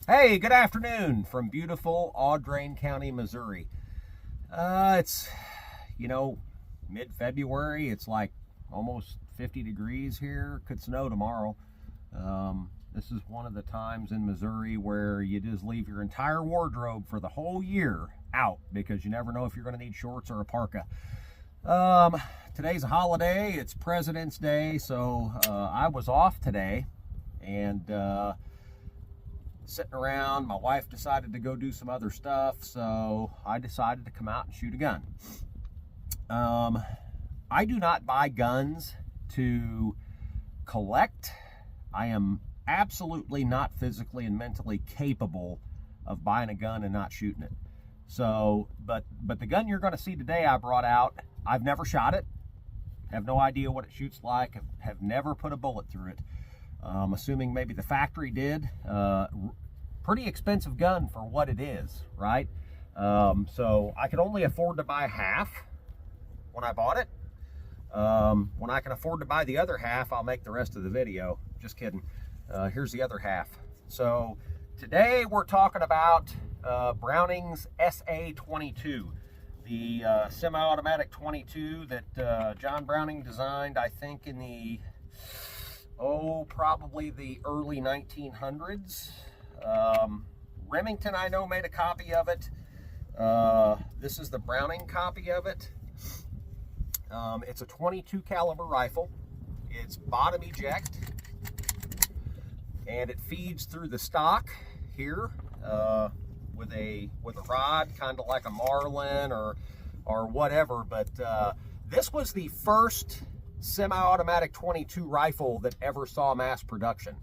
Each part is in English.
Hey, good afternoon from beautiful Audrain County, Missouri. It's, you know, mid-February. It's like almost 50 degrees here. Could snow tomorrow. This is one of the times in Missouri where you just leave your entire wardrobe for the whole year out because you never know if you're going to need shorts or a parka. Today's a holiday. It's President's Day, so I was off today and sitting around. My wife decided to go do some other stuff, so I decided to come out and shoot a gun. I do not buy guns to collect. I am absolutely not physically and mentally capable of buying a gun and not shooting it. So, but the gun you're going to see today I brought out, I've never shot it, have no idea what it shoots like, have never put a bullet through it. Assuming maybe the factory did. Pretty expensive gun for what it is, right? So I could only afford to buy half when I bought it. When I can afford to buy the other half, I'll make the rest of the video. Just kidding. Here's the other half. So today we're talking about Browning's SA22, the semi-automatic 22 that John Browning designed, I think, in the probably the early 1900s. Remington, I know, made a copy of it. This is the Browning copy of it. It's a 22 caliber rifle. It's bottom eject, and it feeds through the stock here with a rod, kind of like a Marlin or whatever. But this was the first semi-automatic 22 rifle that ever saw mass production.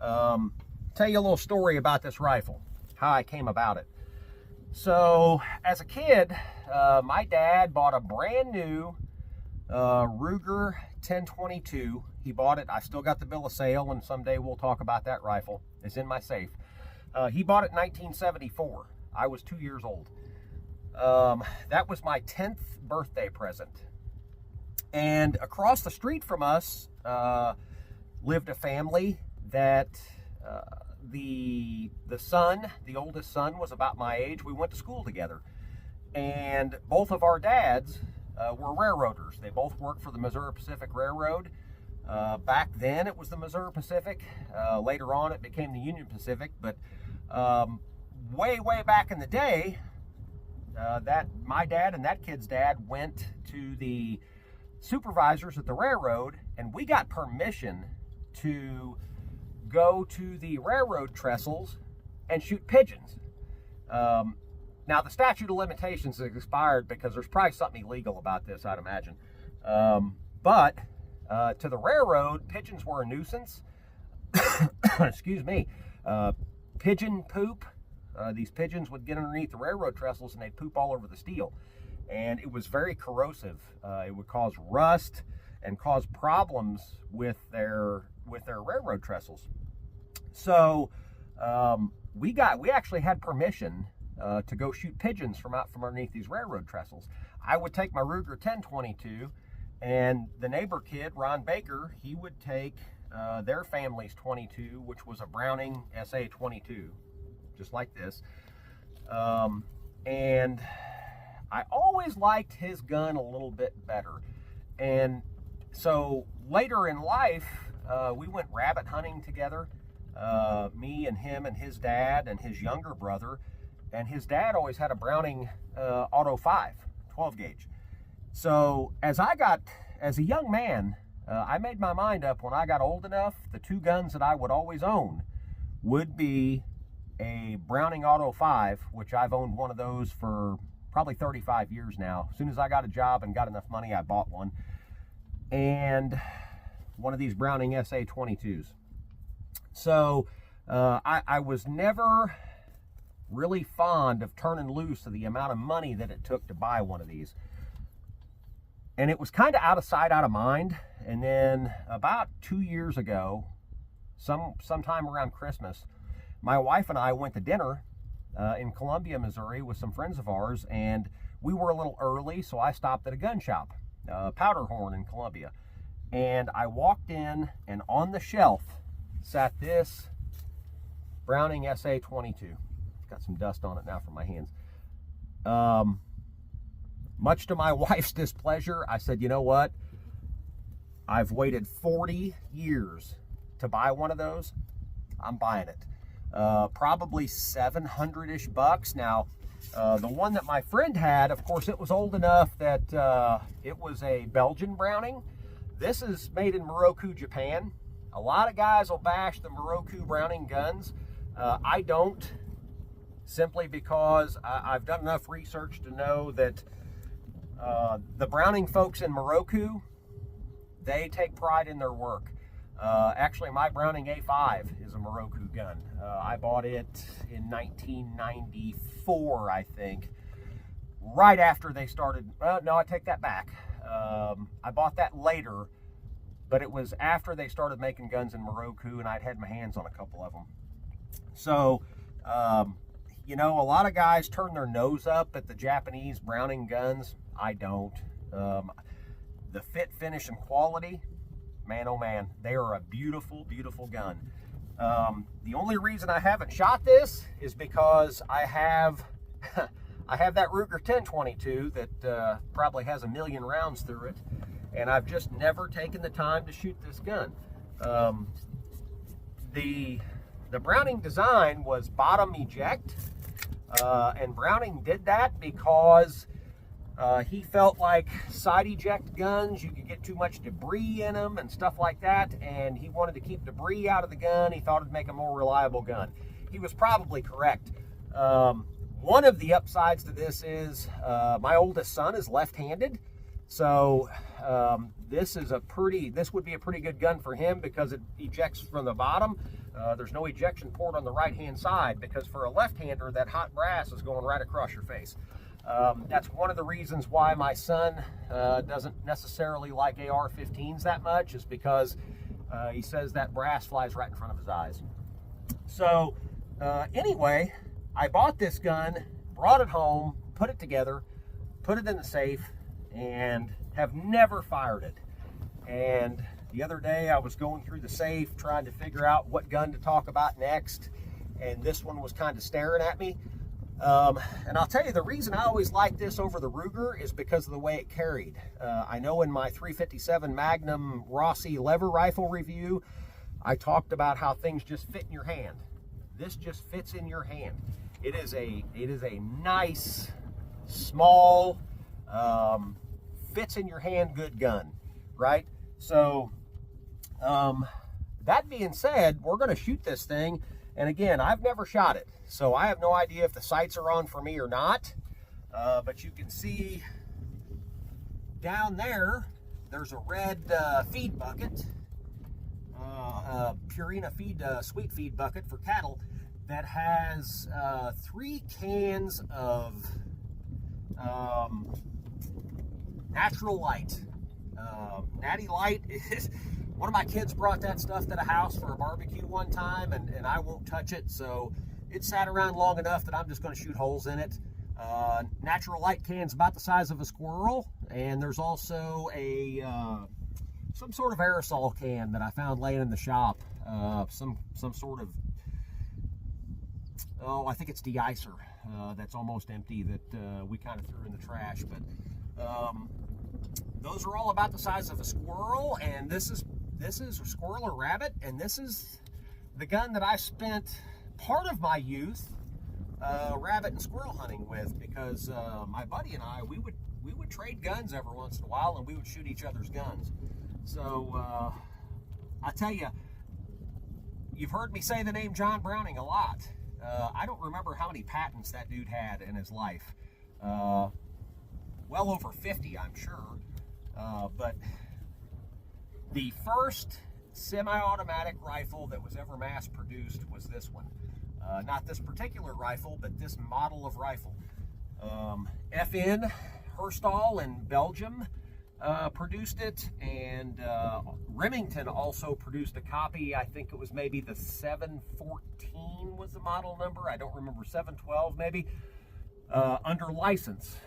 Tell you a little story about this rifle, how I came about it. So as a kid, my dad bought a brand new Ruger 1022. He bought it. I still got the bill of sale, and someday we'll talk about that rifle. It's in my safe. He bought it in 1974. I was 2 years old. That was my 10th birthday present. And across the street from us lived a family that the son, the oldest son, was about my age. We went to school together. And both of our dads were railroaders. They both worked for the Missouri Pacific Railroad. Back then it was the Missouri Pacific. Later on it became the Union Pacific. But way back in the day, that my dad and that kid's dad went to the supervisors at the railroad, and we got permission to go to the railroad trestles and shoot pigeons. Now the statute of limitations has expired because there's probably something illegal about this, I'd imagine. But to the railroad, pigeons were a nuisance. Excuse me. Pigeon poop. These pigeons would get underneath the railroad trestles and they'd poop all over the steel. And it was very corrosive. It would cause rust and cause problems with their railroad trestles. So we actually had permission to go shoot pigeons from out from underneath these railroad trestles. I would take my Ruger 1022, and the neighbor kid, Ron Baker, he would take their family's 22, which was a Browning SA22, just like this. And I always liked his gun a little bit better. And so later in life, we went rabbit hunting together. Me and him and his dad and his younger brother. And his dad always had a Browning Auto 5, 12 gauge. So as a young man, I made my mind up when I got old enough, the two guns that I would always own would be a Browning Auto 5, which I've owned one of those for probably 35 years now. As soon as I got a job and got enough money, I bought one. And one of these Browning SA22s. So I was never really fond of turning loose of the amount of money that it took to buy one of these. And it was kind of out of sight, out of mind. And then about 2 years ago, sometime around Christmas, my wife and I went to dinner in Columbia, Missouri with some friends of ours, and we were a little early, so I stopped at a gun shop, Powderhorn in Columbia. And I walked in, and on the shelf sat this Browning SA22. Got some dust on it now from my hands. Much to my wife's displeasure, I said, you know what? I've waited 40 years to buy one of those. I'm buying it. Probably 700-ish bucks. Now, the one that my friend had, of course, it was old enough that it was a Belgian Browning. This is made in Morocco, Japan. A lot of guys will bash the Morocco Browning guns. I don't, simply because I've done enough research to know that the Browning folks in Morocco, they take pride in their work. Actually, my Browning A5 is a Morocco gun. I bought it in 1994, I think, right after they started. No, I take that back. I bought that later, but it was after they started making guns in Morocco, and I'd had my hands on a couple of them. So, you know, a lot of guys turn their nose up at the Japanese Browning guns. I don't. The fit, finish, and quality, man, oh man, they are a beautiful, beautiful gun. The only reason I haven't shot this is because I have I have that Ruger 1022 that probably has 1 million rounds through it, and I've just never taken the time to shoot this gun. The Browning design was bottom eject, and Browning did that because he felt like side eject guns, you could get too much debris in them and stuff like that, and he wanted to keep debris out of the gun. He thought it'd make a more reliable gun. He was probably correct. One of the upsides to this is my oldest son is left-handed, so this would be a pretty good gun for him because it ejects from the bottom. There's no ejection port on the right-hand side because for a left-hander, that hot brass is going right across your face. That's one of the reasons why my son doesn't necessarily like AR-15s that much, is because he says that brass flies right in front of his eyes. So anyway, I bought this gun, brought it home, put it together, put it in the safe, and have never fired it. And the other day I was going through the safe trying to figure out what gun to talk about next, and this one was kind of staring at me. And I'll tell you, the reason I always liked this over the Ruger is because of the way it carried. I know in my 357 Magnum Rossi lever rifle review, I talked about how things just fit in your hand. This just fits in your hand. It is a nice, small, fits in your hand good gun, right? So, that being said, we're going to shoot this thing. And again, I've never shot it, so I have no idea if the sights are on for me or not. But you can see down there, there's a red feed bucket, Purina feed, sweet feed bucket for cattle that has 3 cans of Natural Light. Natty Light is... One of my kids brought that stuff to the house for a barbecue one time, and I won't touch it, so it sat around long enough that I'm just going to shoot holes in it. Natural Light can's about the size of a squirrel, and there's also a some sort of aerosol can that I found laying in the shop. Some sort of, I think it's de-icer that's almost empty that we kind of threw in the trash, but those are all about the size of a squirrel, and this is a squirrel or rabbit, and this is the gun that I spent part of my youth rabbit and squirrel hunting with, because my buddy and I, we would trade guns every once in a while, and we would shoot each other's guns. So I tell you, you've heard me say the name John Browning a lot. I don't remember how many patents that dude had in his life. Well over 50, I'm sure. But the first semi-automatic rifle that was ever mass-produced was this one. Not this particular rifle, but this model of rifle. FN Herstal in Belgium produced it, and Remington also produced a copy. I think it was maybe the 714 was the model number. I don't remember, 712 maybe, under license.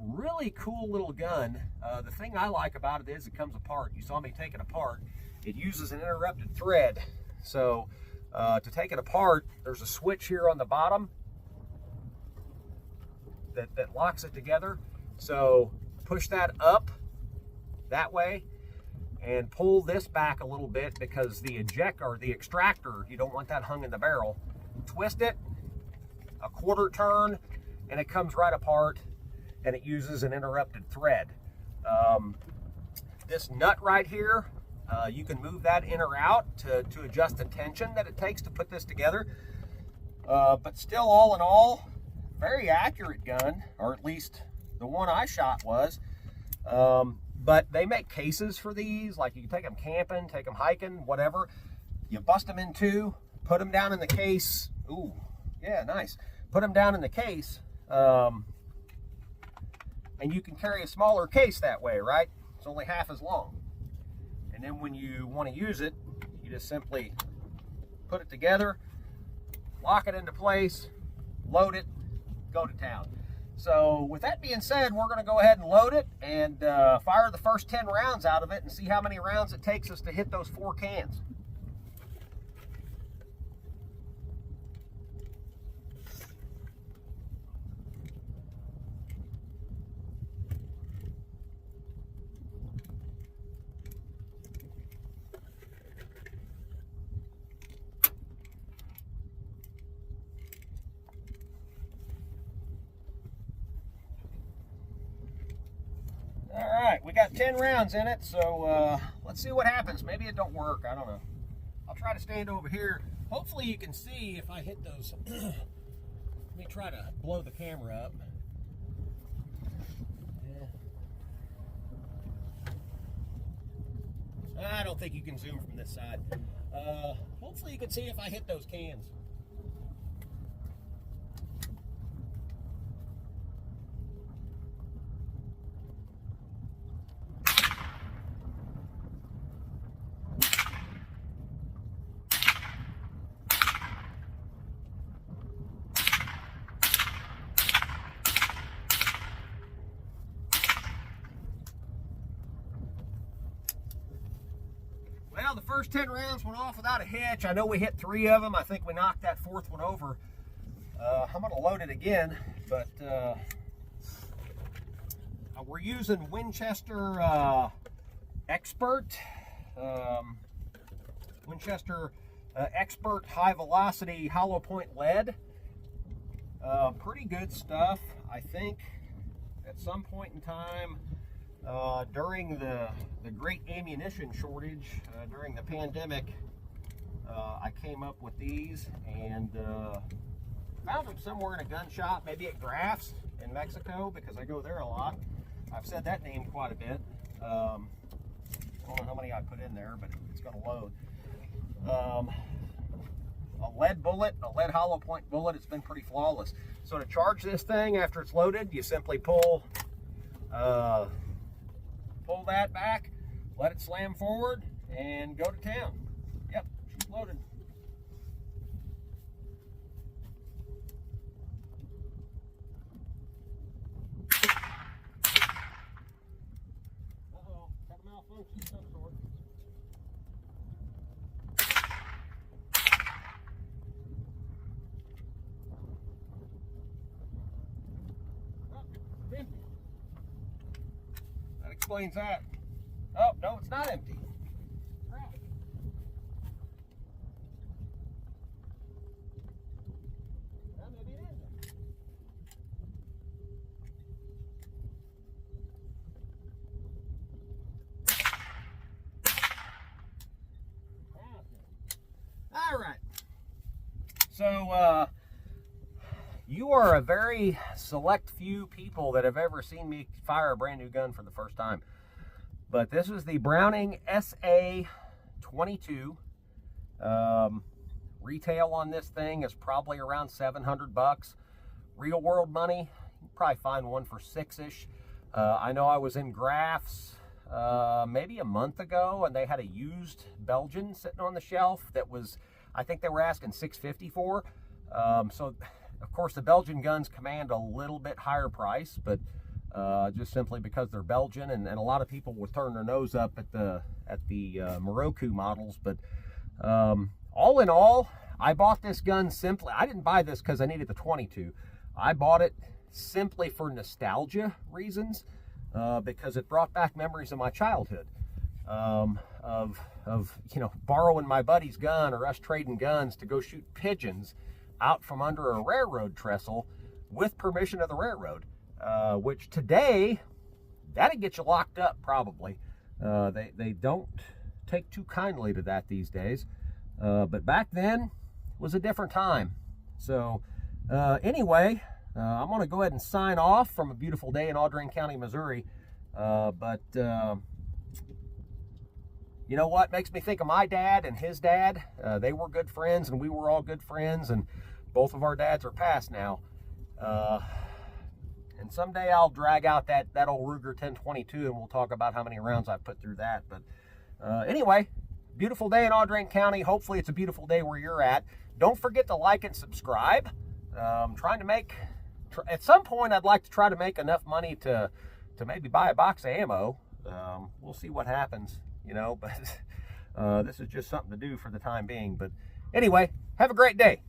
Really cool little gun. The thing I like about it is it comes apart. You saw me take it apart. It uses an interrupted thread. So to take it apart, there's a switch here on the bottom that locks it together. So push that up that way and pull this back a little bit, because the extractor, you don't want that hung in the barrel. Twist it a quarter turn and it comes right apart, and it uses an interrupted thread. This nut right here, you can move that in or out to adjust the tension that it takes to put this together. But still, all in all, very accurate gun, or at least the one I shot was. But they make cases for these, like you can take them camping, take them hiking, whatever. You bust them in two, put them down in the case. Ooh, yeah, nice. Put them down in the case, and you can carry a smaller case that way, right? It's only half as long. And then when you want to use it, you just simply put it together, lock it into place, load it, go to town. So with that being said, we're going to go ahead and load it and fire the first 10 rounds out of it and see how many rounds it takes us to hit those 4 cans. We got 10 rounds in it, so let's see what happens. Maybe it don't work, I don't know. I'll try to stand over here. Hopefully you can see if I hit those. Let me try to blow the camera up. Yeah. I don't think you can zoom from this side. Hopefully you can see if I hit those cans. Well, the first 10 rounds went off without a hitch. I know we hit 3 of them. I think we knocked that 4th one over. I'm going to load it again, but we're using Winchester Expert. Winchester Expert high velocity hollow point lead. Pretty good stuff. I think at some point in time, during the great ammunition shortage during the pandemic, I came up with these and found them somewhere in a gun shop, maybe at Graff's in Mexico, because I go there a lot. I've said that name quite a bit. I don't know how many I put in there, but it's going to load. A lead bullet, a lead hollow point bullet. It's been pretty flawless. So to charge this thing after it's loaded, you simply pull that back, let it slam forward, and go to town. Yep, she's loaded. Uh-oh, got a malfunction of some sort. Oh, it's empty. That explains that. Oh, no, it's not empty. Crap. Well, maybe it is. All right. So, you are a very select few people that have ever seen me fire a brand new gun for the first time. But this is the Browning SA22. Retail on this thing is probably around 700 bucks. Real world money, you can probably find one for 6-ish. I know I was in Graff's maybe a month ago, and they had a used Belgian sitting on the shelf that was, I think they were asking $650 for. So of course the Belgian guns command a little bit higher price, but just simply because they're Belgian, and a lot of people will turn their nose up at the Morocco models. But all in all, I bought this gun simply, I didn't buy this because I needed the 22. I bought it simply for nostalgia reasons, because it brought back memories of my childhood, of you know, borrowing my buddy's gun or us trading guns to go shoot pigeons out from under a railroad trestle with permission of the railroad, which today, that'd get you locked up probably. They don't take too kindly to that these days, but back then was a different time. So anyway, I'm going to go ahead and sign off from a beautiful day in Audrain County, Missouri. But you know what makes me think of my dad and his dad? They were good friends, and we were all good friends, and both of our dads are passed now. And someday I'll drag out that old Ruger 1022, and we'll talk about how many rounds I've put through that. But anyway, beautiful day in Audrain County. Hopefully it's a beautiful day where you're at. Don't forget to like and subscribe. I'm trying to make, at some point I'd like to try to make enough money to maybe buy a box of ammo. We'll see what happens, you know, but this is just something to do for the time being. But anyway, have a great day.